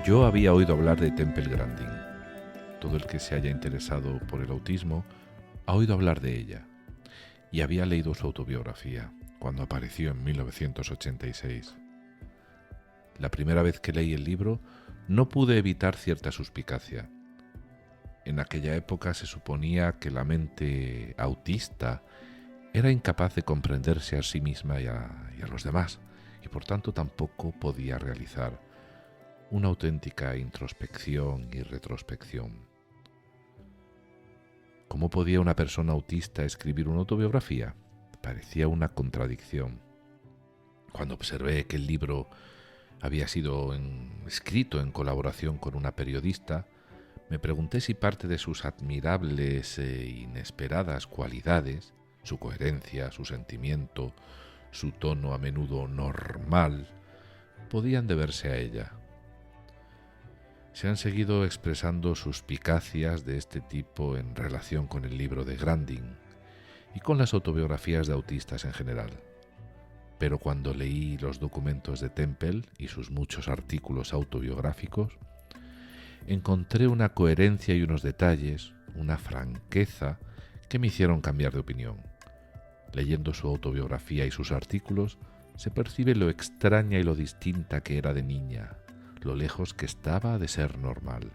Yo había oído hablar de Temple Grandin. Todo el que se haya interesado por el autismo ha oído hablar de ella, y había leído su autobiografía cuando apareció en 1986. La primera vez que leí el libro no pude evitar cierta suspicacia. En aquella época se suponía que la mente autista era incapaz de comprenderse a sí misma y a los demás, y por tanto tampoco podía realizar una auténtica introspección y retrospección. ¿Cómo podía una persona autista escribir una autobiografía? Parecía una contradicción. Cuando observé que el libro había sido escrito en colaboración con una periodista, me pregunté si parte de sus admirables e inesperadas cualidades, su coherencia, su sentimiento, su tono a menudo normal, podían deberse a ella. Se han seguido expresando suspicacias de este tipo en relación con el libro de Grandin y con las autobiografías de autistas en general. Pero cuando leí los documentos de Temple y sus muchos artículos autobiográficos, encontré una coherencia y unos detalles, una franqueza que me hicieron cambiar de opinión. Leyendo su autobiografía y sus artículos, se percibe lo extraña y lo distinta que era de niña, lo lejos que estaba de ser normal.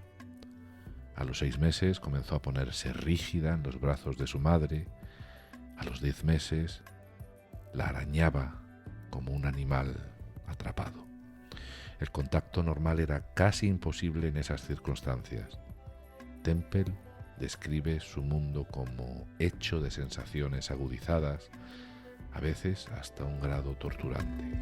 A los 6 meses comenzó a ponerse rígida en los brazos de su madre. A los 10 meses la arañaba como un animal atrapado. El contacto normal era casi imposible en esas circunstancias. Temple describe su mundo como hecho de sensaciones agudizadas, a veces hasta un grado torturante.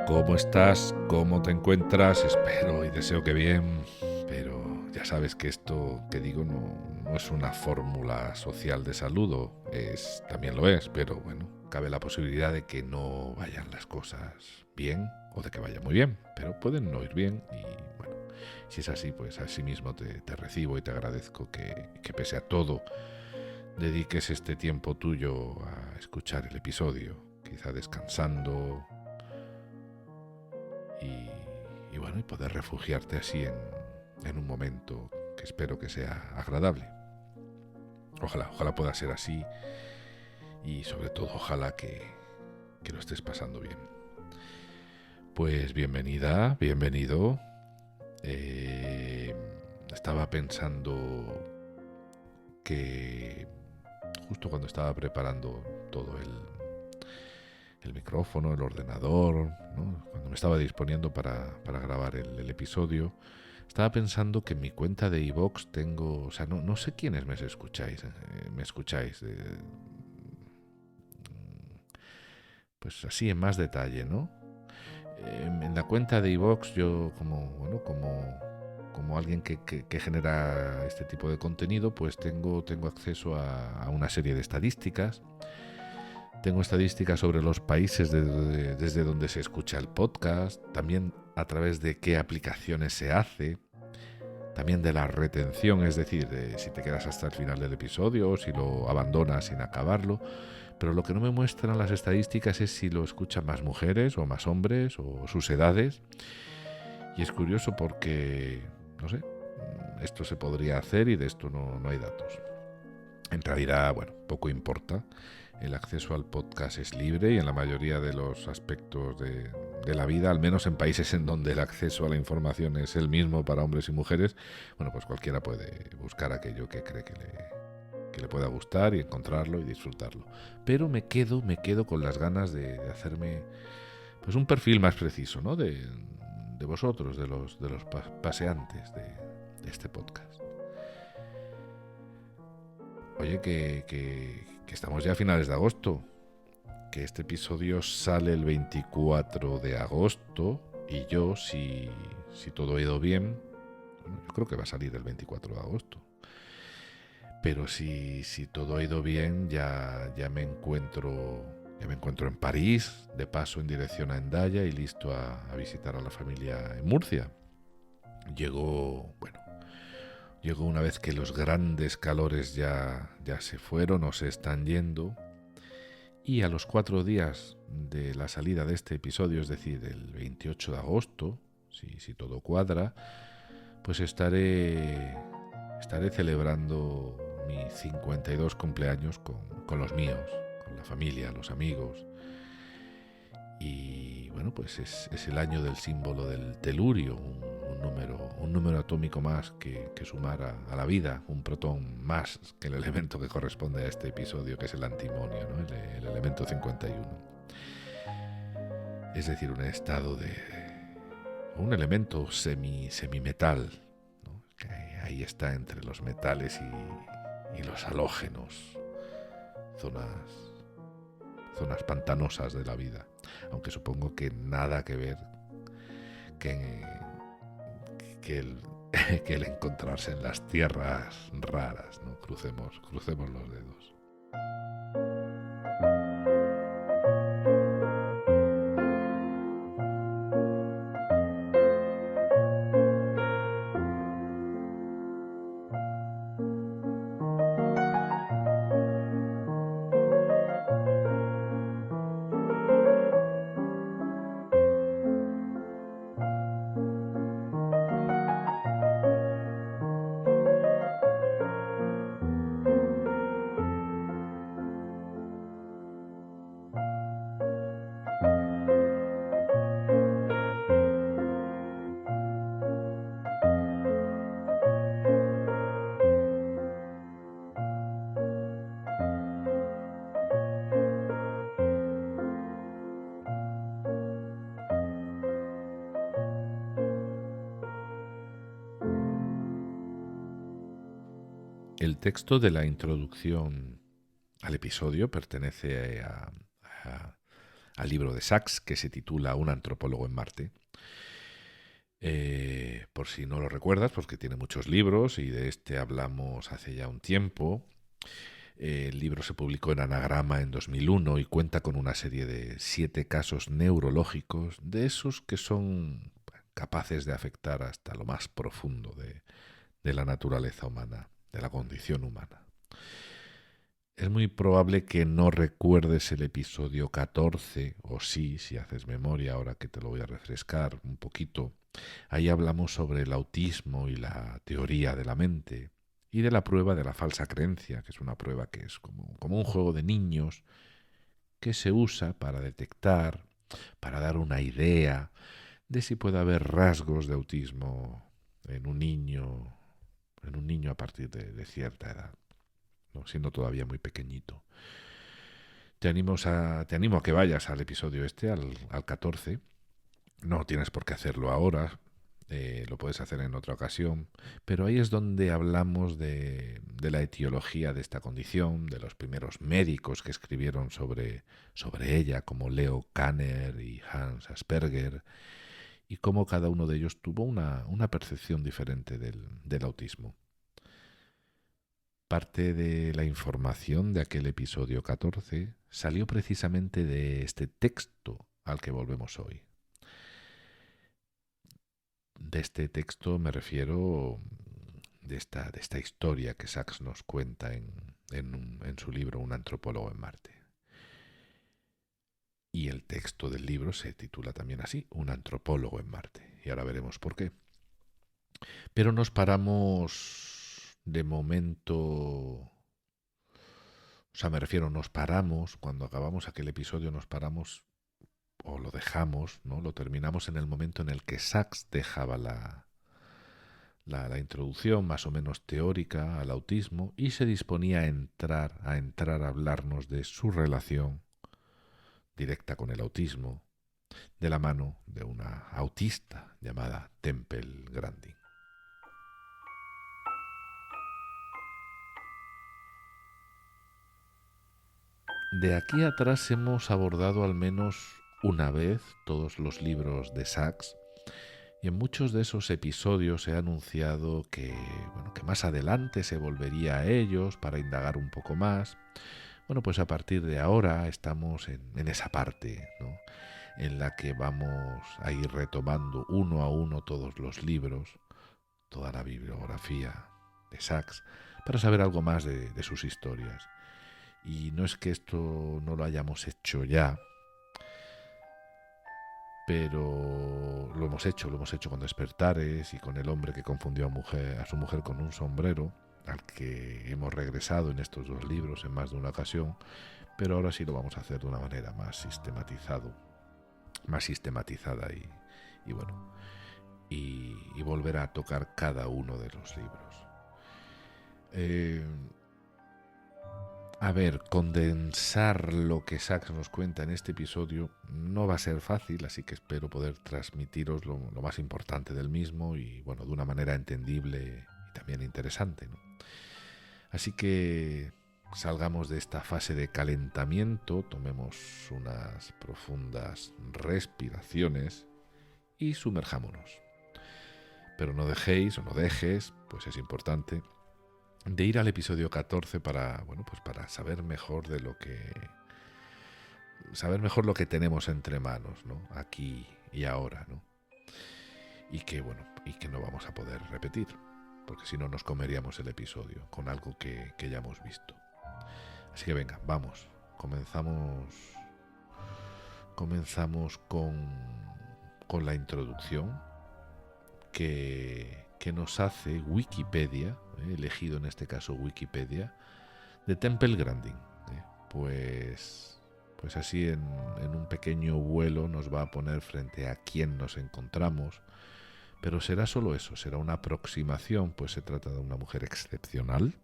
¿Cómo estás? ¿Cómo te encuentras? Espero y deseo que bien, pero ya sabes que esto que digo no es una fórmula social de saludo, también lo es, pero bueno, cabe la posibilidad de que no vayan las cosas bien o de que vayan muy bien, pero pueden no ir bien y bueno, si es así, pues así mismo te recibo y te agradezco que pese a todo dediques este tiempo tuyo a escuchar el episodio, quizá descansando y bueno, y poder refugiarte así en un momento que espero que sea agradable. Ojalá pueda ser así y sobre todo ojalá que lo estés pasando bien. Pues bienvenida, bienvenido. Estaba pensando que justo cuando estaba preparando todo el micrófono, el ordenador, ¿no? Cuando me estaba disponiendo para grabar el episodio, estaba pensando que en mi cuenta de iVoox tengo, o sea, no sé quiénes me escucháis, pues así en más detalle, ¿no? En la cuenta de iVoox yo como alguien que genera este tipo de contenido, pues tengo acceso a una serie de estadísticas. Tengo estadísticas sobre los países desde donde se escucha el podcast, también a través de qué aplicaciones se hace, también de la retención, es decir, de si te quedas hasta el final del episodio o si lo abandonas sin acabarlo. Pero lo que no me muestran las estadísticas es si lo escuchan más mujeres o más hombres o sus edades. Y es curioso porque, no sé, esto se podría hacer y de esto no hay datos. En realidad, bueno, poco importa. El acceso al podcast es libre y en la mayoría de los aspectos de la vida, al menos en países en donde el acceso a la información es el mismo para hombres y mujeres, bueno, pues cualquiera puede buscar aquello que cree que le pueda gustar y encontrarlo y disfrutarlo. Pero me quedo con las ganas de hacerme pues un perfil más preciso, ¿no? de vosotros, de los paseantes de este podcast. Oye, que estamos ya a finales de agosto, que este episodio sale el 24 de agosto y yo, si todo ha ido bien, bueno, yo creo que va a salir el 24 de agosto, pero si todo ha ido bien, ya me encuentro en París, de paso en dirección a Hendaya y listo a visitar a la familia en Murcia. Llego una vez que los grandes calores ya se fueron o se están yendo, y a los 4 días de la salida de este episodio, es decir, el 28 de agosto, si todo cuadra, pues estaré celebrando mis 52 cumpleaños con los míos, con la familia, los amigos. Y bueno, pues es el año del símbolo del telurio, un número atómico más que sumar a la vida, un protón más que el elemento que corresponde a este episodio, que es el antimonio, ¿no? el elemento 51. Es decir, un estado un elemento semimetal, ¿no? Que ahí está entre los metales y los halógenos, zonas pantanosas de la vida, aunque supongo que nada que ver que el encontrarse en las tierras raras, ¿no? Crucemos los dedos. El texto de la introducción al episodio pertenece al libro de Sachs, que se titula Un antropólogo en Marte. Por si no lo recuerdas, porque tiene muchos libros y de este hablamos hace ya un tiempo. El libro se publicó en Anagrama en 2001 y cuenta con una serie de 7 casos neurológicos, de esos que son capaces de afectar hasta lo más profundo de la naturaleza humana, de la condición humana. Es muy probable que no recuerdes el episodio 14, o sí, si haces memoria, ahora que te lo voy a refrescar un poquito. Ahí hablamos sobre el autismo y la teoría de la mente, y de la prueba de la falsa creencia, que es una prueba que es como un juego de niños que se usa para detectar, para dar una idea de si puede haber rasgos de autismo en un niño a partir de cierta edad, ¿no? Siendo todavía muy pequeñito. Te animo a que vayas al episodio al 14. No tienes por qué hacerlo ahora, lo puedes hacer en otra ocasión, pero ahí es donde hablamos de la etiología de esta condición, de los primeros médicos que escribieron sobre ella, como Leo Kanner y Hans Asperger, y cómo cada uno de ellos tuvo una percepción diferente del autismo. Parte de la información de aquel episodio 14 salió precisamente de este texto al que volvemos hoy. De este texto me refiero de esta historia que Sachs nos cuenta en su libro Un antropólogo en Marte. Y el texto del libro se titula también así, Un antropólogo en Marte. Y ahora veremos por qué. Pero nos paramos de momento... nos paramos, cuando acabamos aquel episodio nos paramos, o lo dejamos, ¿no? Lo terminamos en el momento en el que Sachs dejaba la introducción más o menos teórica al autismo y se disponía a hablarnos de su relación directa con el autismo, de la mano de una autista llamada Temple Grandin. De aquí atrás hemos abordado al menos una vez todos los libros de Sachs, y en muchos de esos episodios he anunciado que más adelante se volvería a ellos para indagar un poco más. Bueno, pues a partir de ahora estamos en esa parte, ¿no?, en la que vamos a ir retomando uno a uno todos los libros, toda la bibliografía de Sachs, para saber algo más de sus historias. Y no es que esto no lo hayamos hecho ya, pero lo hemos hecho con Despertares y con El hombre que confundió a su mujer con un sombrero, al que hemos regresado en estos dos libros en más de una ocasión, pero ahora sí lo vamos a hacer de una manera más sistematizada y volver a tocar cada uno de los libros. Condensar lo que Sachs nos cuenta en este episodio no va a ser fácil, así que espero poder transmitiros lo más importante del mismo y, de una manera entendible y también interesante, ¿no? Así que salgamos de esta fase de calentamiento, tomemos unas profundas respiraciones y sumerjámonos. Pero no dejes, pues es importante, de ir al episodio 14 para saber mejor lo que tenemos entre manos, ¿no?, aquí y ahora, ¿no? Y que no vamos a poder repetir, porque si no nos comeríamos el episodio con algo que ya hemos visto. Así que venga, vamos, comenzamos con la introducción que nos hace Wikipedia, elegido en este caso Wikipedia, de Temple Grandin. Pues así en un pequeño vuelo nos va a poner frente a quién nos encontramos, pero será solo eso, será una aproximación, pues se trata de una mujer excepcional,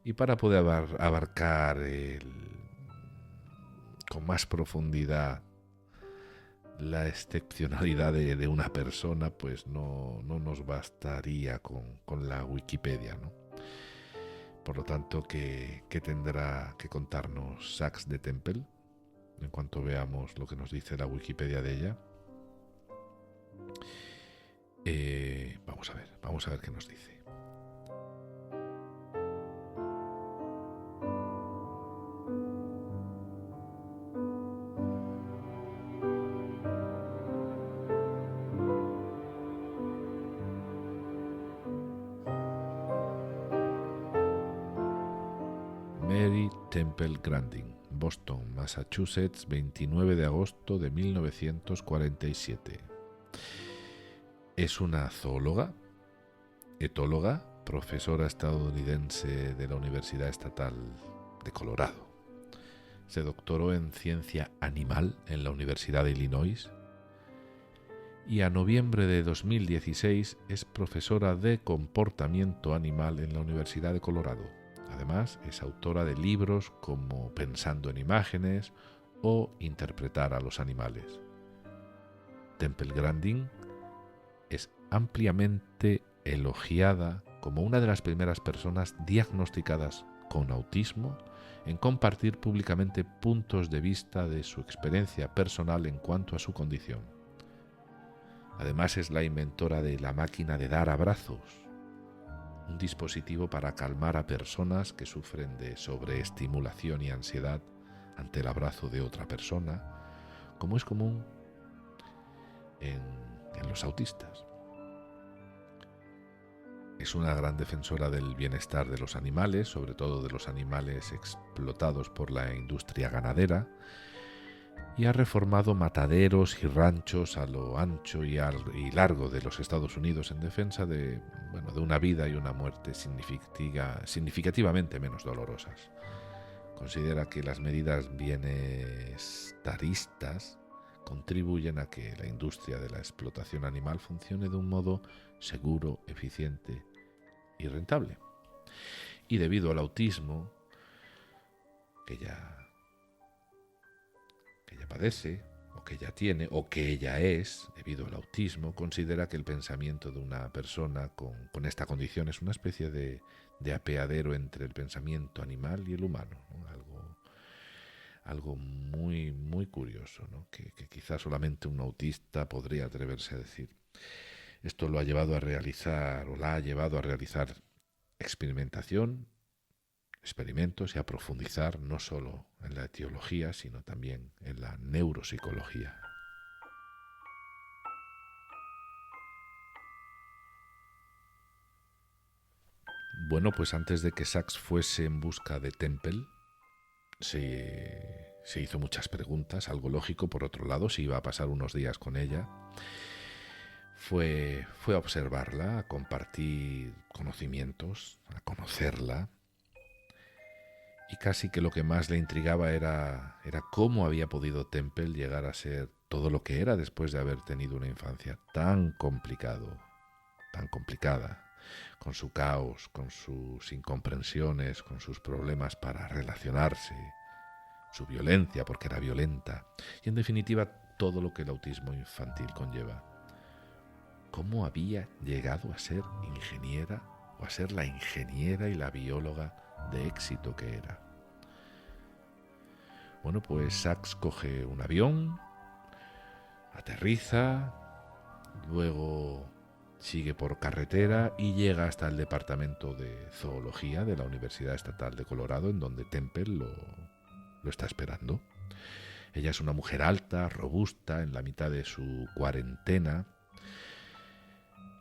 y para poder abarcar con más profundidad la excepcionalidad de una persona, pues no nos bastaría con la Wikipedia, ¿no? Por lo tanto, ¿qué tendrá que contarnos Sachs de Temple en cuanto veamos lo que nos dice la Wikipedia de ella? Vamos a ver qué nos dice. Mary Temple Grandin, Boston, Massachusetts, 29 de agosto de 1947. Es una zoóloga, etóloga, profesora estadounidense de la Universidad Estatal de Colorado. Se doctoró en ciencia animal en la Universidad de Illinois y a noviembre de 2016 es profesora de comportamiento animal en la Universidad de Colorado. Además, es autora de libros como Pensando en imágenes o Interpretar a los animales. Temple Grandin es ampliamente elogiada como una de las primeras personas diagnosticadas con autismo en compartir públicamente puntos de vista de su experiencia personal en cuanto a su condición. Además, es la inventora de la máquina de dar abrazos, un dispositivo para calmar a personas que sufren de sobreestimulación y ansiedad ante el abrazo de otra persona, como es común en los autistas. Es una gran defensora del bienestar de los animales, sobre todo de los animales explotados por la industria ganadera, y ha reformado mataderos y ranchos a lo ancho y largo de los Estados Unidos en defensa de una vida y una muerte significativamente menos dolorosas. Considera que las medidas bienestaristas contribuyen a que la industria de la explotación animal funcione de un modo seguro, eficiente y rentable. Y debido al autismo que ella padece, o que ella tiene, o que ella es, debido al autismo, considera que el pensamiento de una persona con esta condición es una especie de apeadero entre el pensamiento animal y el humano, ¿no? Algo muy, muy curioso, ¿no? que quizás solamente un autista podría atreverse a decir. Esto lo ha llevado a realizar, o la ha llevado a realizar experimentos y a profundizar no solo en la etiología, sino también en la neuropsicología. Bueno, pues antes de que Sachs fuese en busca de Temple, se hizo muchas preguntas, algo lógico por otro lado, si iba a pasar unos días con ella. Fue a observarla, a compartir conocimientos, a conocerla, y casi que lo que más le intrigaba era cómo había podido Temple llegar a ser todo lo que era después de haber tenido una infancia tan complicada, con su caos, con sus incomprensiones, con sus problemas para relacionarse, su violencia, porque era violenta, y en definitiva todo lo que el autismo infantil conlleva. ¿Cómo había llegado a ser ingeniera o a ser la ingeniera y la bióloga de éxito que era? Bueno, pues Sachs coge un avión, aterriza, luego sigue por carretera y llega hasta el departamento de zoología de la Universidad Estatal de Colorado, en donde Temple lo está esperando. Ella es una mujer alta, robusta, en la mitad de su cuarentena.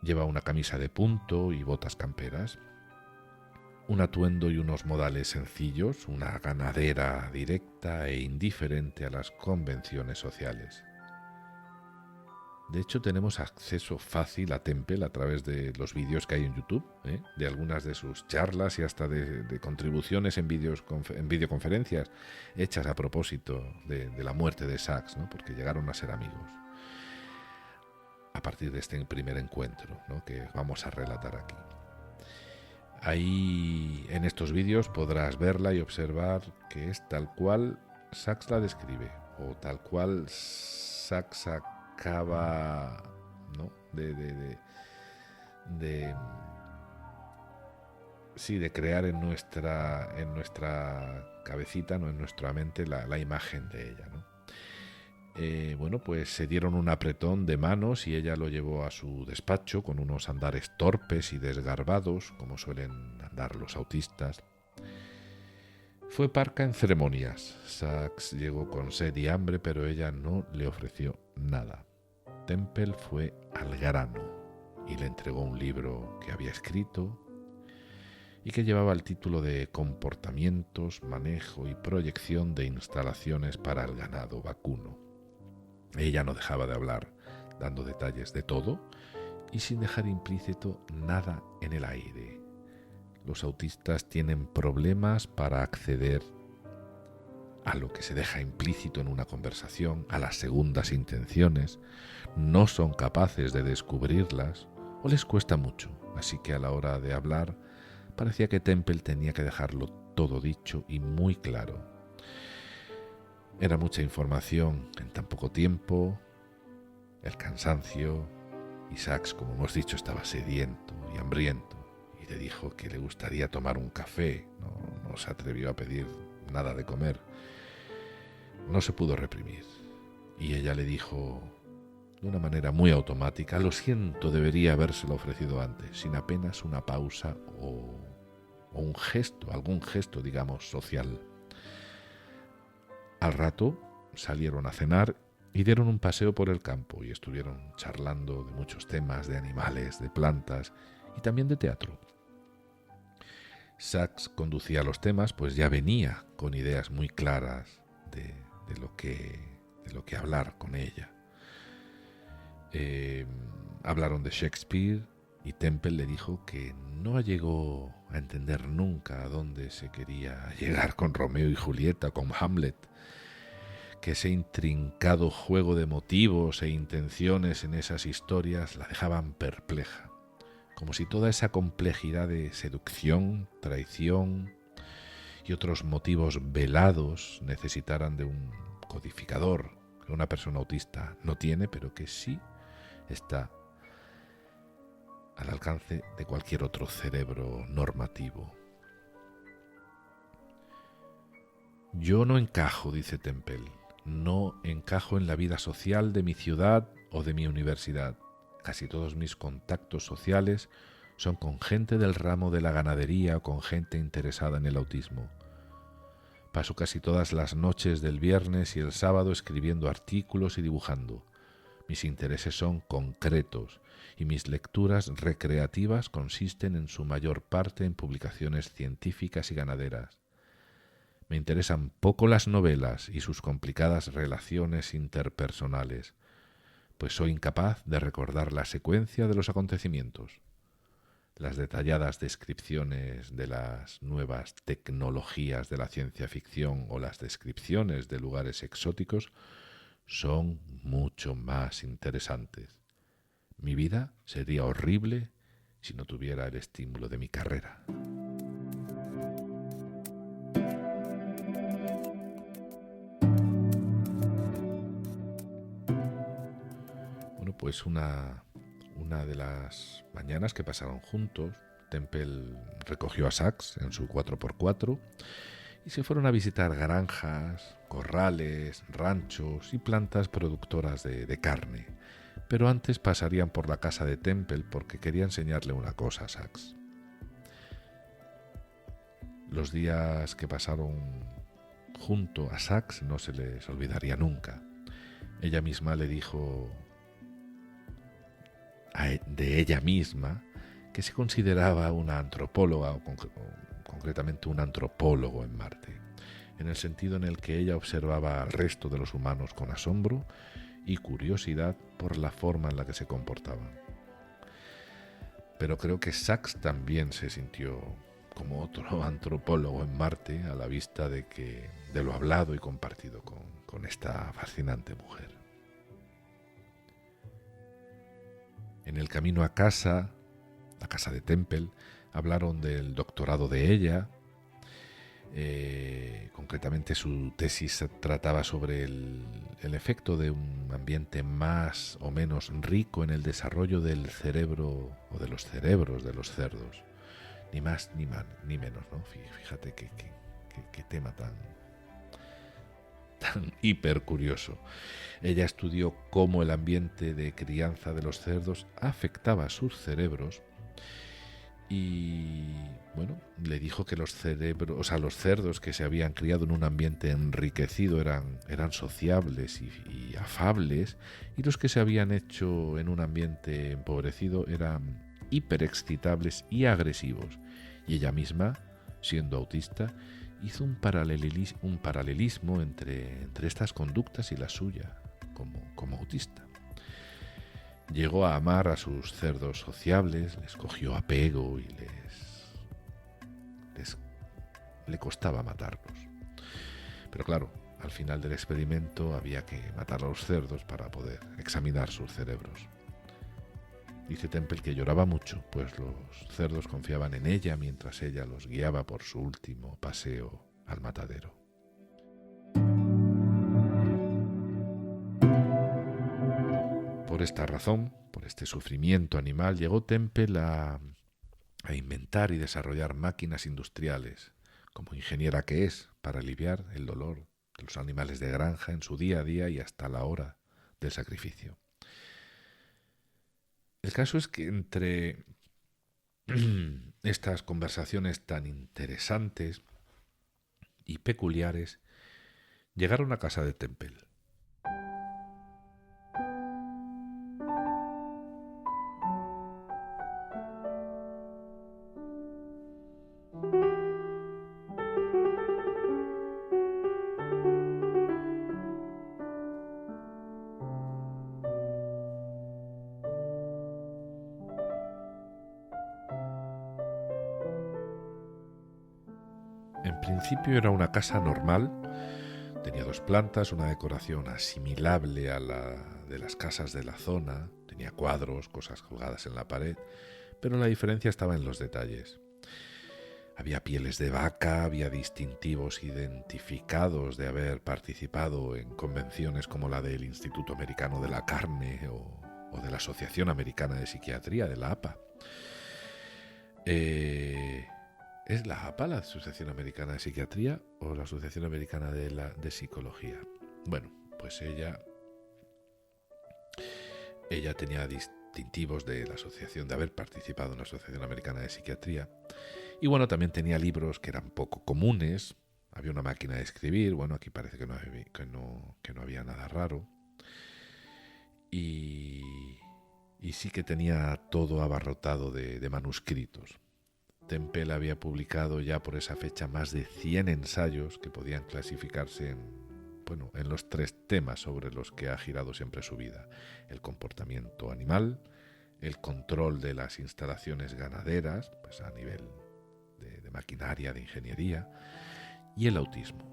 Lleva una camisa de punto y botas camperas, un atuendo y unos modales sencillos, una ganadera directa e indiferente a las convenciones sociales. De hecho, tenemos acceso fácil a Temple a través de los vídeos que hay en YouTube, de algunas de sus charlas y hasta de contribuciones en videoconferencias hechas a propósito de la muerte de Sachs, ¿no? Porque llegaron a ser amigos a partir de este primer encuentro, ¿no? Que vamos a relatar aquí. Ahí en estos vídeos podrás verla y observar que es tal cual Sachs la describe, o tal cual Sachs acaba, ¿no? de crear en nuestra cabecita, ¿no? En nuestra mente la imagen de ella, ¿no? Bueno, pues se dieron un apretón de manos y ella lo llevó a su despacho con unos andares torpes y desgarbados, como suelen andar los autistas. Fue parca en ceremonias. Sachs llegó con sed y hambre, pero ella no le ofreció nada. Temple fue al grano y le entregó un libro que había escrito y que llevaba el título de Comportamientos, manejo y proyección de instalaciones para el ganado vacuno. Ella no dejaba de hablar, dando detalles de todo y sin dejar implícito nada en el aire. Los autistas tienen problemas para acceder a lo que se deja implícito en una conversación, a las segundas intenciones, no son capaces de descubrirlas o les cuesta mucho, así que a la hora de hablar parecía que Temple tenía que dejarlo todo dicho y muy claro. Era mucha información en tan poco tiempo, el cansancio, y Sachs, como hemos dicho, estaba sediento y hambriento, y le dijo que le gustaría tomar un café. No se atrevió a pedir nada de comer. No se pudo reprimir, y ella le dijo de una manera muy automática: lo siento, debería habérselo ofrecido antes, sin apenas una pausa o un gesto, algún gesto, digamos, social. Al rato salieron a cenar y dieron un paseo por el campo y estuvieron charlando de muchos temas, de animales, de plantas y también de teatro. Sachs conducía los temas, pues ya venía con ideas muy claras de lo que hablar con ella. Hablaron de Shakespeare y Temple le dijo que no llegó a entender nunca a dónde se quería llegar con Romeo y Julieta, con Hamlet, que ese intrincado juego de motivos e intenciones en esas historias la dejaban perpleja. como si toda esa complejidad de seducción, traición y otros motivos velados necesitaran de un codificador que una persona autista no tiene, pero que sí está al alcance de cualquier otro cerebro normativo. Yo no encajo, dice Temple, no encajo en la vida social de mi ciudad o de mi universidad. Casi todos mis contactos sociales son con gente del ramo de la ganadería o con gente interesada en el autismo. Paso casi todas las noches del viernes y el sábado escribiendo artículos y dibujando. Mis intereses son concretos y mis lecturas recreativas consisten en su mayor parte en publicaciones científicas y ganaderas. Me interesan poco las novelas y sus complicadas relaciones interpersonales, pues soy incapaz de recordar la secuencia de los acontecimientos. Las detalladas descripciones de las nuevas tecnologías de la ciencia ficción o las descripciones de lugares exóticos son mucho más interesantes. Mi vida sería horrible si no tuviera el estímulo de mi carrera. Bueno, pues una de las mañanas que pasaron juntos, Temple recogió a Sachs en su 4x4 y se fueron a visitar granjas, corrales, ranchos y plantas productoras de carne. Pero antes pasarían por la casa de Temple porque quería enseñarle una cosa a Sachs. Los días que pasaron junto a Sachs no se les olvidaría nunca. Ella misma le dijo de ella misma que se consideraba una antropóloga o concretamente un antropólogo en Marte, en el sentido en el que ella observaba al resto de los humanos con asombro y curiosidad por la forma en la que se comportaban. Pero creo que Sachs también se sintió como otro antropólogo en Marte a la vista de lo hablado y compartido con esta fascinante mujer. En el camino a casa, la casa de Temple, hablaron del doctorado de ella. Concretamente su tesis trataba sobre el efecto de un ambiente más o menos rico en el desarrollo del cerebro o de los cerebros de los cerdos. Ni más ni menos, ¿no? Fíjate qué tema tan hiper curioso. Ella estudió cómo el ambiente de crianza de los cerdos afectaba a sus cerebros y, bueno, le dijo que los cerdos que se habían criado en un ambiente enriquecido eran sociables y afables, y los que se habían hecho en un ambiente empobrecido eran hiperexcitables y agresivos. Y ella misma, siendo autista, hizo un paralelismo entre estas conductas y la suya como autista. Llegó a amar a sus cerdos sociables, les cogió apego y le costaba matarlos. Pero claro, al final del experimento había que matar a los cerdos para poder examinar sus cerebros. Dice Temple que lloraba mucho, pues los cerdos confiaban en ella mientras ella los guiaba por su último paseo al matadero. Por esta razón, por este sufrimiento animal, llegó Temple a inventar y desarrollar máquinas industriales, como ingeniera que es, para aliviar el dolor de los animales de granja en su día a día y hasta la hora del sacrificio. El caso es que entre estas conversaciones tan interesantes y peculiares, llegaron a casa de Temple. En principio era una casa normal, tenía 2 plantas, una decoración asimilable a la de las casas de la zona, tenía cuadros, cosas colgadas en la pared, pero la diferencia estaba en los detalles. Había pieles de vaca, había distintivos identificados de haber participado en convenciones como la del Instituto Americano de la Carne o de la Asociación Americana de Psiquiatría, de la APA. ¿Es la APA la Asociación Americana de Psiquiatría o la Asociación Americana de Psicología? Bueno, pues ella tenía distintivos de la asociación, de haber participado en la Asociación Americana de Psiquiatría. Y bueno, también tenía libros que eran poco comunes. Había una máquina de escribir. Bueno, aquí parece que no había nada raro. Y sí que tenía todo abarrotado de manuscritos. Temple había publicado ya por esa fecha más de 100 ensayos que podían clasificarse en los 3 temas sobre los que ha girado siempre su vida: el comportamiento animal, el control de las instalaciones ganaderas, pues a nivel de maquinaria, de ingeniería, y el autismo.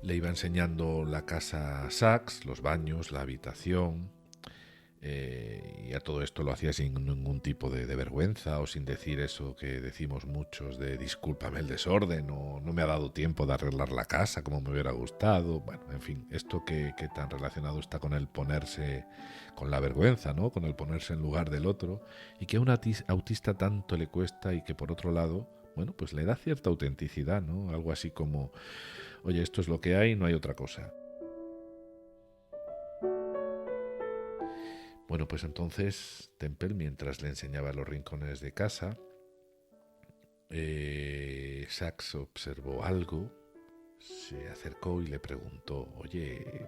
Le iba enseñando la casa a Sachs, los baños, la habitación, y a todo esto lo hacía sin ningún tipo de vergüenza o sin decir eso que decimos muchos de discúlpame el desorden o no me ha dado tiempo de arreglar la casa como me hubiera gustado. Bueno, en fin, esto que tan relacionado está con el ponerse, con la vergüenza, ¿no? Con el ponerse en lugar del otro, y que a un autista tanto le cuesta y que por otro lado, bueno, pues le da cierta autenticidad, ¿no? Algo así como, oye, esto es lo que hay, no hay otra cosa. Bueno, pues entonces Temple, mientras le enseñaba los rincones de casa, Sachs observó algo, se acercó y le preguntó, oye,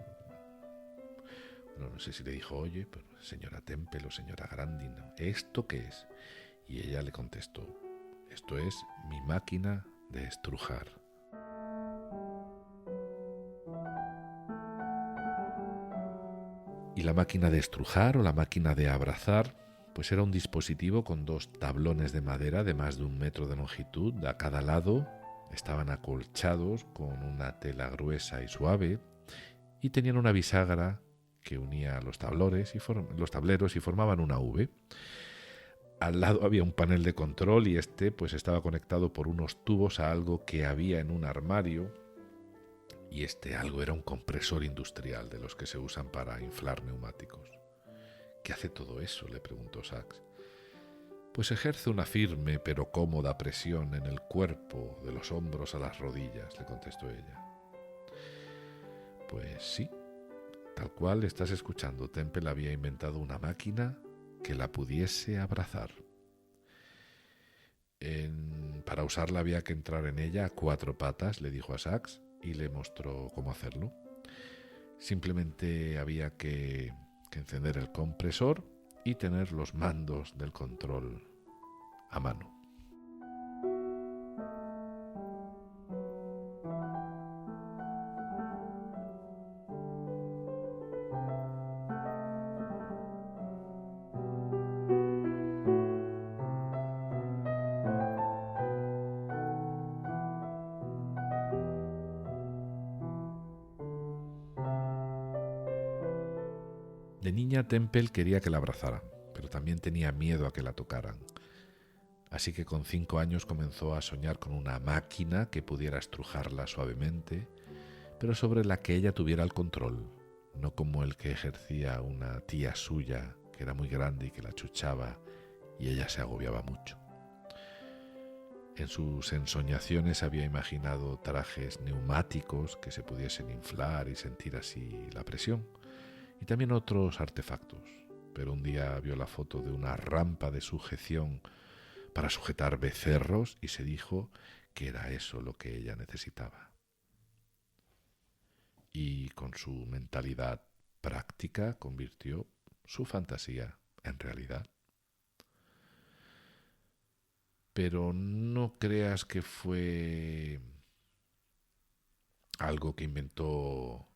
no sé si le dijo, oye, pero señora Temple o señora Grandin, ¿esto qué es? Y ella le contestó, esto es mi máquina de estrujar. Y la máquina de estrujar o la máquina de abrazar, pues era un dispositivo con 2 tablones de madera de más de 1 metro de longitud a cada lado. Estaban acolchados con una tela gruesa y suave y tenían una bisagra que unía los tableros y formaban una V. Al lado había un panel de control y pues estaba conectado por unos tubos a algo que había en un armario. Y algo era un compresor industrial de los que se usan para inflar neumáticos. ¿Qué hace todo eso?, le preguntó Sachs. Pues ejerce una firme pero cómoda presión en el cuerpo, de los hombros a las rodillas, le contestó ella. Pues sí, tal cual estás escuchando, Temple había inventado una máquina que la pudiese abrazar. Para usarla había que entrar en ella a 4 patas, le dijo a Sachs, y le mostró cómo hacerlo. Simplemente había que encender el compresor y tener los mandos del control a mano. De niña, Temple quería que la abrazaran, pero también tenía miedo a que la tocaran. Así que con 5 años comenzó a soñar con una máquina que pudiera estrujarla suavemente, pero sobre la que ella tuviera el control, no como el que ejercía una tía suya que era muy grande y que la chuchaba y ella se agobiaba mucho. En sus ensoñaciones había imaginado trajes neumáticos que se pudiesen inflar y sentir así la presión, y también otros artefactos, pero un día vio la foto de una rampa de sujeción para sujetar becerros y se dijo que era eso lo que ella necesitaba. Y con su mentalidad práctica convirtió su fantasía en realidad. Pero no creas que fue algo que inventó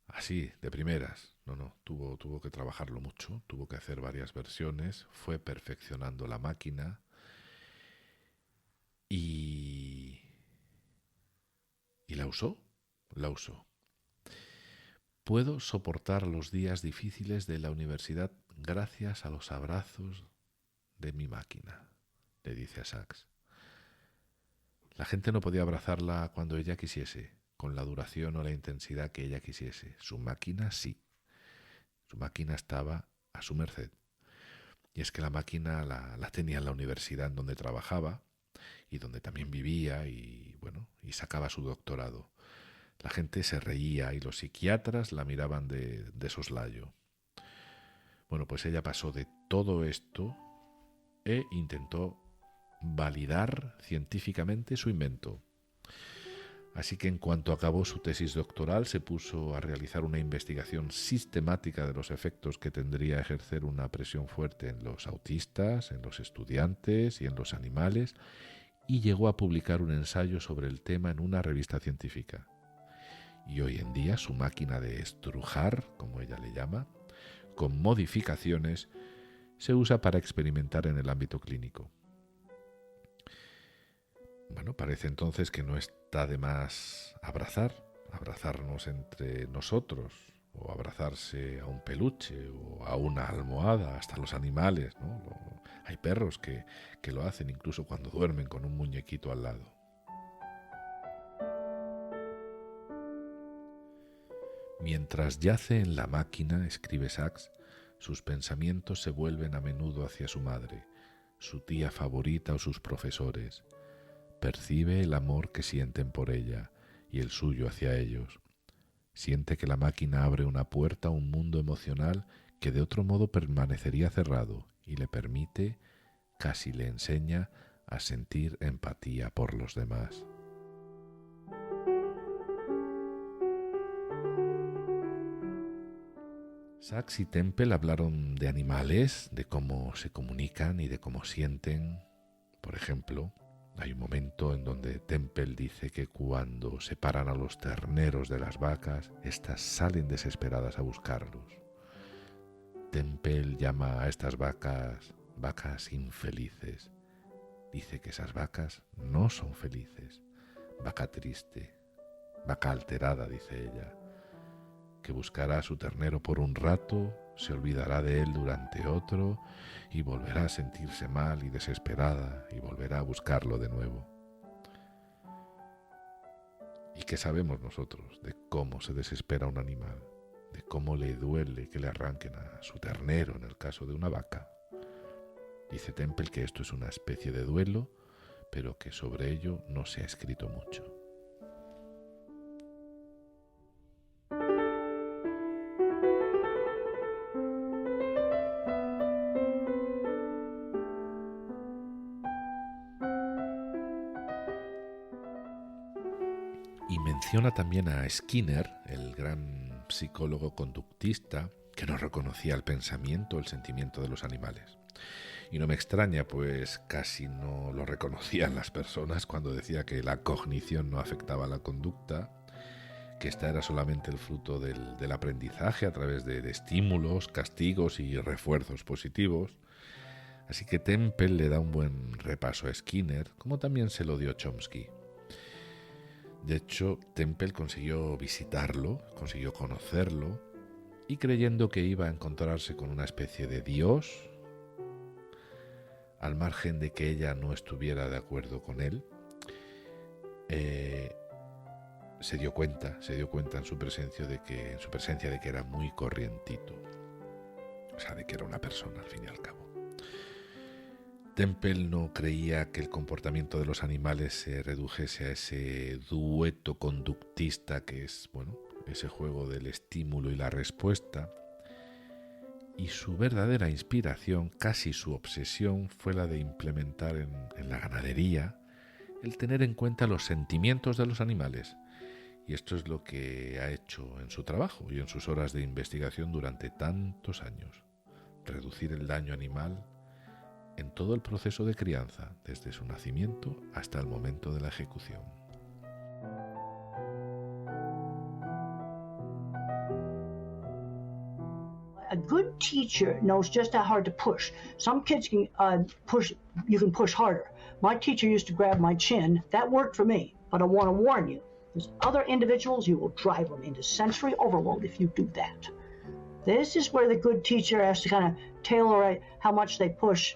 así, de primeras. No, tuvo que trabajarlo mucho, tuvo que hacer varias versiones, fue perfeccionando la máquina y la usó. Puedo soportar los días difíciles de la universidad gracias a los abrazos de mi máquina, le dice a Sachs. La gente no podía abrazarla cuando ella quisiese, con la duración o la intensidad que ella quisiese. Su máquina sí. Su máquina estaba a su merced. Y es que la máquina la tenía en la universidad en donde trabajaba y donde también vivía y sacaba su doctorado. La gente se reía y los psiquiatras la miraban de soslayo. Bueno, pues ella pasó de todo esto e intentó validar científicamente su invento. Así que en cuanto acabó su tesis doctoral se puso a realizar una investigación sistemática de los efectos que tendría ejercer una presión fuerte en los autistas, en los estudiantes y en los animales, y llegó a publicar un ensayo sobre el tema en una revista científica. Y hoy en día su máquina de estrujar, como ella le llama, con modificaciones, se usa para experimentar en el ámbito clínico. Bueno, parece entonces que no está de más abrazarnos entre nosotros, o abrazarse a un peluche, o a una almohada, hasta los animales, ¿no? Hay perros que lo hacen incluso cuando duermen con un muñequito al lado. Mientras yace en la máquina, escribe Sachs, sus pensamientos se vuelven a menudo hacia su madre, su tía favorita o sus profesores. Percibe el amor que sienten por ella y el suyo hacia ellos. Siente que la máquina abre una puerta a un mundo emocional que de otro modo permanecería cerrado y le permite, casi le enseña, a sentir empatía por los demás. Sachs y Temple hablaron de animales, de cómo se comunican y de cómo sienten. Por ejemplo, hay un momento en donde Temple dice que cuando separan a los terneros de las vacas, éstas salen desesperadas a buscarlos. Temple llama a estas vacas infelices. Dice que esas vacas no son felices. Vaca triste, vaca alterada, dice ella, que buscará a su ternero por un rato, se olvidará de él durante otro y volverá a sentirse mal y desesperada y volverá a buscarlo de nuevo. ¿Y qué sabemos nosotros de cómo se desespera un animal? De cómo le duele que le arranquen a su ternero en el caso de una vaca. Dice Temple que esto es una especie de duelo, pero que sobre ello no se ha escrito mucho. Y menciona también a Skinner, el gran psicólogo conductista, que no reconocía el pensamiento, el sentimiento de los animales. Y no me extraña, pues casi no lo reconocían las personas cuando decía que la cognición no afectaba la conducta, que esta era solamente el fruto del aprendizaje a través de estímulos, castigos y refuerzos positivos. Así que Temple le da un buen repaso a Skinner, como también se lo dio Chomsky. De hecho, Temple consiguió visitarlo, consiguió conocerlo, y creyendo que iba a encontrarse con una especie de Dios, al margen de que ella no estuviera de acuerdo con él, se dio cuenta en su presencia de que era muy corrientito, o sea, de que era una persona al fin y al cabo. Temple no creía que el comportamiento de los animales se redujese a ese dueto conductista que es, ese juego del estímulo y la respuesta, y su verdadera inspiración, casi su obsesión, fue la de implementar en la ganadería el tener en cuenta los sentimientos de los animales. Y esto es lo que ha hecho en su trabajo y en sus horas de investigación durante tantos años: reducir el daño animal en todo el proceso de crianza, desde su nacimiento hasta el momento de la ejecución. A good teacher knows just how hard to push. Some kids can push, you can push harder. My teacher used to grab my chin. That worked for me, but I want to warn you, there's other individuals, you will drive them into sensory overload if you do that. This is where the good teacher has to kind of tailor how much they push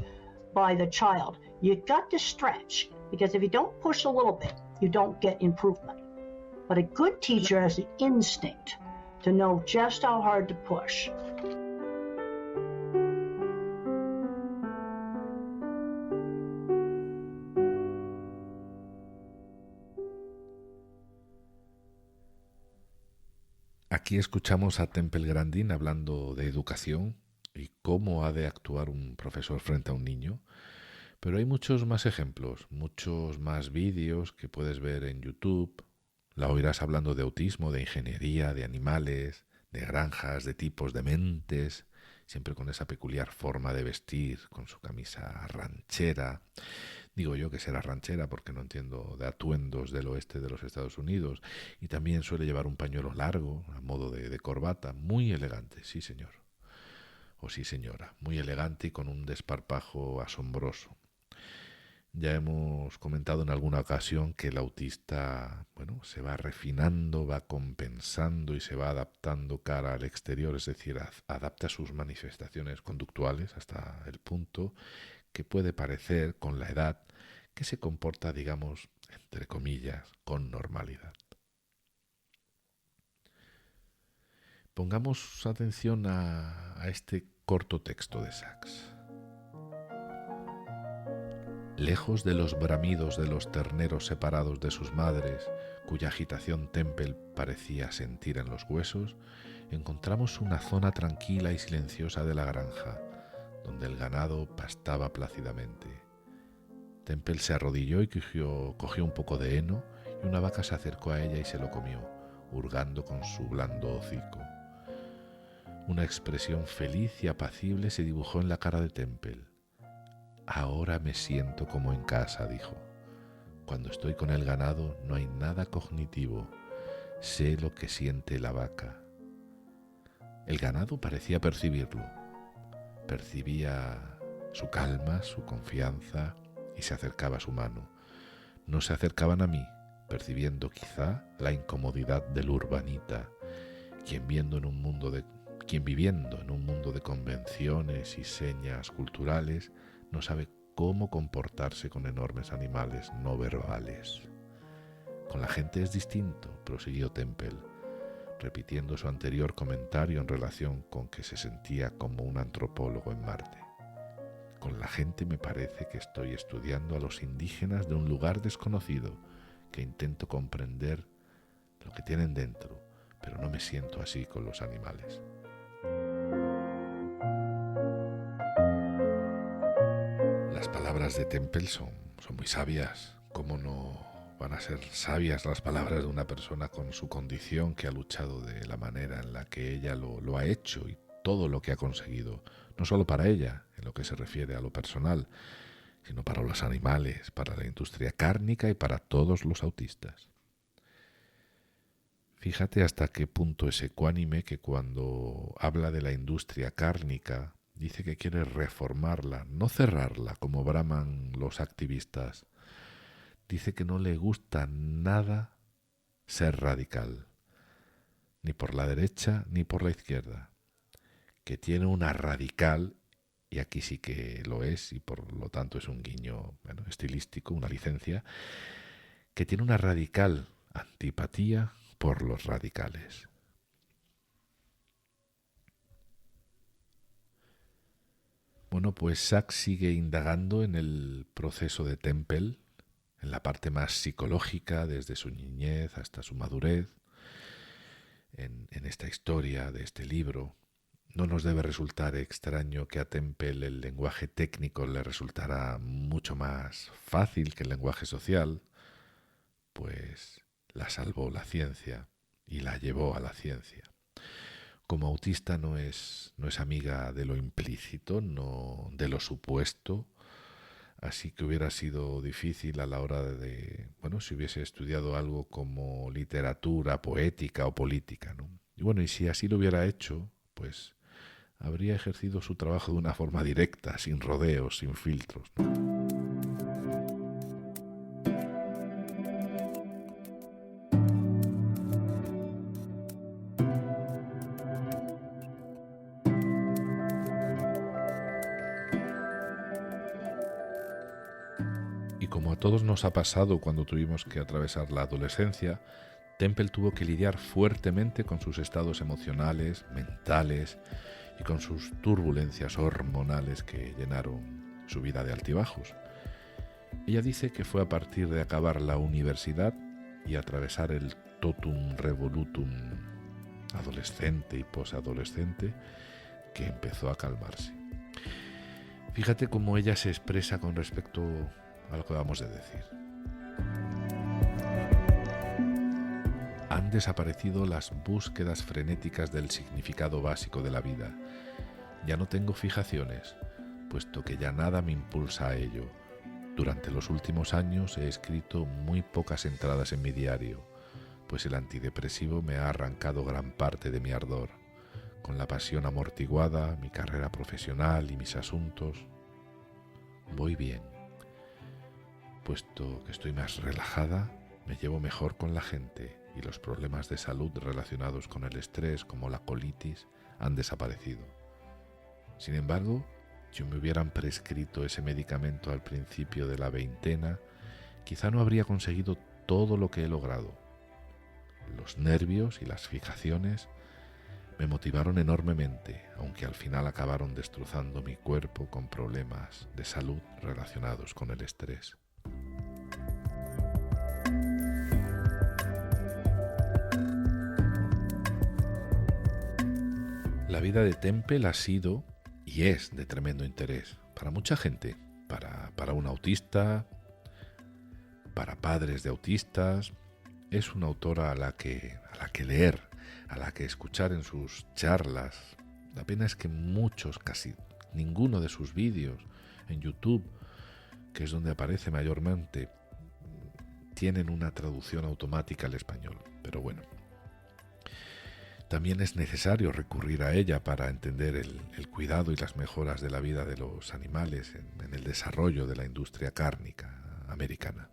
by the child. You got to stretch, because if you don't push a little bit, you don't get improvement. But a good teacher has the instinct to know just how hard to push. Aquí escuchamos a Temple Grandin hablando de educación y cómo ha de actuar un profesor frente a un niño, pero hay muchos más ejemplos, muchos más vídeos que puedes ver en YouTube. La oirás hablando de autismo, de ingeniería, de animales, de granjas, de tipos de mentes, siempre con esa peculiar forma de vestir, con su camisa ranchera. Digo yo que será ranchera porque no entiendo de atuendos del oeste de los Estados Unidos. Y también suele llevar un pañuelo largo, a modo de corbata, muy elegante, sí señor. O sí señora, muy elegante y con un desparpajo asombroso. Ya hemos comentado en alguna ocasión que el autista, bueno, se va refinando, va compensando y se va adaptando cara al exterior, es decir, adapta sus manifestaciones conductuales hasta el punto que puede parecer, con la edad, que se comporta, digamos, entre comillas, con normalidad. Pongamos atención a este corto texto de Sachs. Lejos de los bramidos de los terneros separados de sus madres, cuya agitación Temple parecía sentir en los huesos, encontramos una zona tranquila y silenciosa de la granja, donde el ganado pastaba plácidamente. Temple se arrodilló y cogió un poco de heno, y una vaca se acercó a ella y se lo comió, hurgando con su blando hocico. Una expresión feliz y apacible se dibujó en la cara de Temple. Ahora me siento como en casa, dijo. Cuando estoy con el ganado no hay nada cognitivo. Sé lo que siente la vaca. El ganado parecía percibirlo. Percibía su calma, su confianza y se acercaba a su mano. No se acercaban a mí, percibiendo quizá la incomodidad del urbanita, quien viviendo en un mundo de convenciones y señas culturales, no sabe cómo comportarse con enormes animales no verbales. Con la gente es distinto, prosiguió Temple, repitiendo su anterior comentario en relación con que se sentía como un antropólogo en Marte. Con la gente me parece que estoy estudiando a los indígenas de un lugar desconocido, que intento comprender lo que tienen dentro, pero no me siento así con los animales. Las palabras de Temple son muy sabias. ¿Cómo no van a ser sabias las palabras de una persona con su condición, que ha luchado de la manera en la que ella lo ha hecho y todo lo que ha conseguido? No solo para ella, en lo que se refiere a lo personal, sino para los animales, para la industria cárnica y para todos los autistas. Fíjate hasta qué punto es ecuánime que cuando habla de la industria cárnica dice que quiere reformarla, no cerrarla como braman los activistas. Dice que no le gusta nada ser radical, ni por la derecha ni por la izquierda, que tiene una radical, y aquí sí que lo es, y por lo tanto es un guiño estilístico, una licencia, que tiene una radical antipatía por los radicales. Bueno, pues Sachs sigue indagando en el proceso de Temple, en la parte más psicológica, desde su niñez hasta su madurez, en esta historia de este libro. No nos debe resultar extraño que a Temple el lenguaje técnico le resultara mucho más fácil que el lenguaje social, pues la salvó la ciencia y la llevó a la ciencia. Como autista no es amiga de lo implícito, no de lo supuesto, así que hubiera sido difícil a la hora de, si hubiese estudiado algo como literatura, poética o política, ¿no? Y si así lo hubiera hecho, pues habría ejercido su trabajo de una forma directa, sin rodeos, sin filtros, ¿no? Y como a todos nos ha pasado cuando tuvimos que atravesar la adolescencia, Temple tuvo que lidiar fuertemente con sus estados emocionales, mentales y con sus turbulencias hormonales que llenaron su vida de altibajos. Ella dice que fue a partir de acabar la universidad y atravesar el totum revolutum adolescente y posadolescente que empezó a calmarse. Fíjate cómo ella se expresa con respecto a lo que vamos a decir. Han desaparecido las búsquedas frenéticas del significado básico de la vida. Ya no tengo fijaciones, puesto que ya nada me impulsa a ello. Durante los últimos años he escrito muy pocas entradas en mi diario, pues el antidepresivo me ha arrancado gran parte de mi ardor. Con la pasión amortiguada, mi carrera profesional y mis asuntos, voy bien. Puesto que estoy más relajada, me llevo mejor con la gente y los problemas de salud relacionados con el estrés, como la colitis, han desaparecido. Sin embargo, si me hubieran prescrito ese medicamento al principio de la veintena, quizá no habría conseguido todo lo que he logrado. Los nervios y las fijaciones me motivaron enormemente, aunque al final acabaron destrozando mi cuerpo con problemas de salud relacionados con el estrés. La vida de Temple ha sido y es de tremendo interés para mucha gente, para un autista, para padres de autistas. Es una autora a la que leer, a la que escuchar en sus charlas. La pena es que muchos, casi ninguno de sus vídeos en YouTube, que es donde aparece mayormente, tienen una traducción automática al español. Pero bueno, también es necesario recurrir a ella para entender el cuidado y las mejoras de la vida de los animales en el desarrollo de la industria cárnica americana.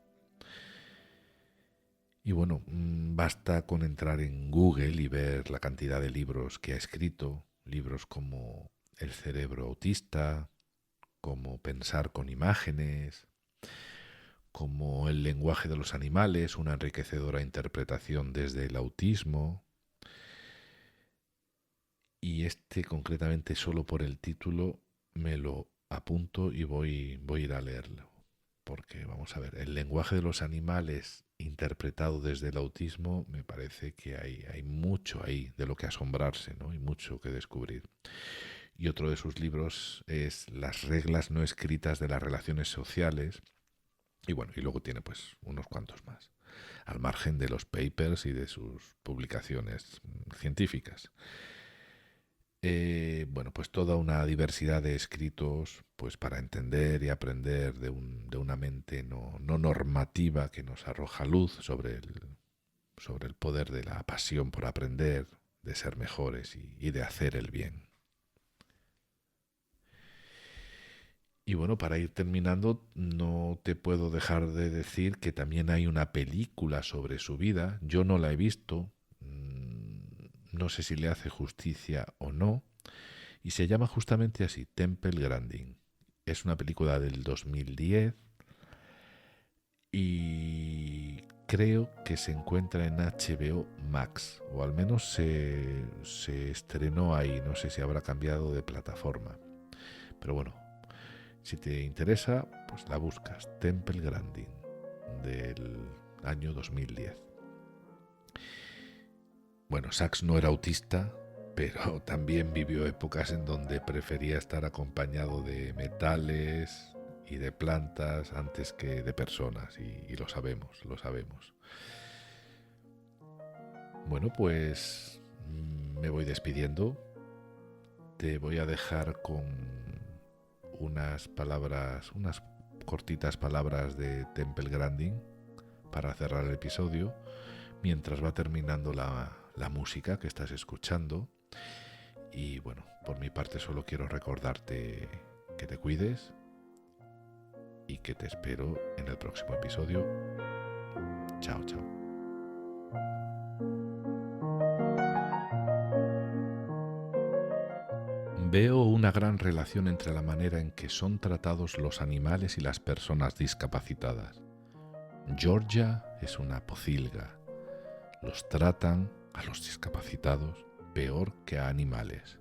Y bueno, basta con entrar en Google y ver la cantidad de libros que ha escrito, libros como El cerebro autista, como Pensar con imágenes, como El lenguaje de los animales, una enriquecedora interpretación desde el autismo. Y este concretamente, solo por el título, me lo apunto y voy a ir a leerlo. Porque, vamos a ver, El lenguaje de los animales interpretado desde el autismo, me parece que hay mucho ahí de lo que asombrarse, ¿no? Y mucho que descubrir. Y otro de sus libros es Las reglas no escritas de las relaciones sociales. Y bueno, y luego tiene pues unos cuantos más, al margen de los papers y de sus publicaciones científicas. Bueno, pues toda una diversidad de escritos pues para entender y aprender de una mente no normativa que nos arroja luz sobre el poder de la pasión por aprender, de ser mejores y de hacer el bien. Y bueno, para ir terminando, no te puedo dejar de decir que también hay una película sobre su vida. Yo no la he visto, no sé si le hace justicia o no, y se llama justamente así, Temple Grandin. Es una película del 2010 y creo que se encuentra en HBO Max, o al menos se estrenó ahí, no sé si habrá cambiado de plataforma. Pero bueno, si te interesa, pues la buscas, Temple Grandin, del año 2010. Bueno, Sachs no era autista, pero también vivió épocas en donde prefería estar acompañado de metales y de plantas antes que de personas, y lo sabemos. Bueno, pues me voy despidiendo. Te voy a dejar con unas cortitas palabras de Temple Grandin para cerrar el episodio, mientras va terminando la música que estás escuchando. Y bueno, por mi parte solo quiero recordarte que te cuides y que te espero en el próximo episodio. Chao, chao. Veo una gran relación entre la manera en que son tratados los animales y las personas discapacitadas. Georgia es una pocilga. Los tratan, a los discapacitados, peor que a animales.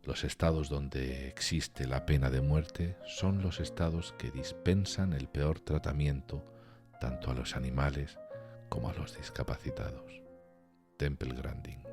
Los estados donde existe la pena de muerte son los estados que dispensan el peor tratamiento tanto a los animales como a los discapacitados. Temple Grandin.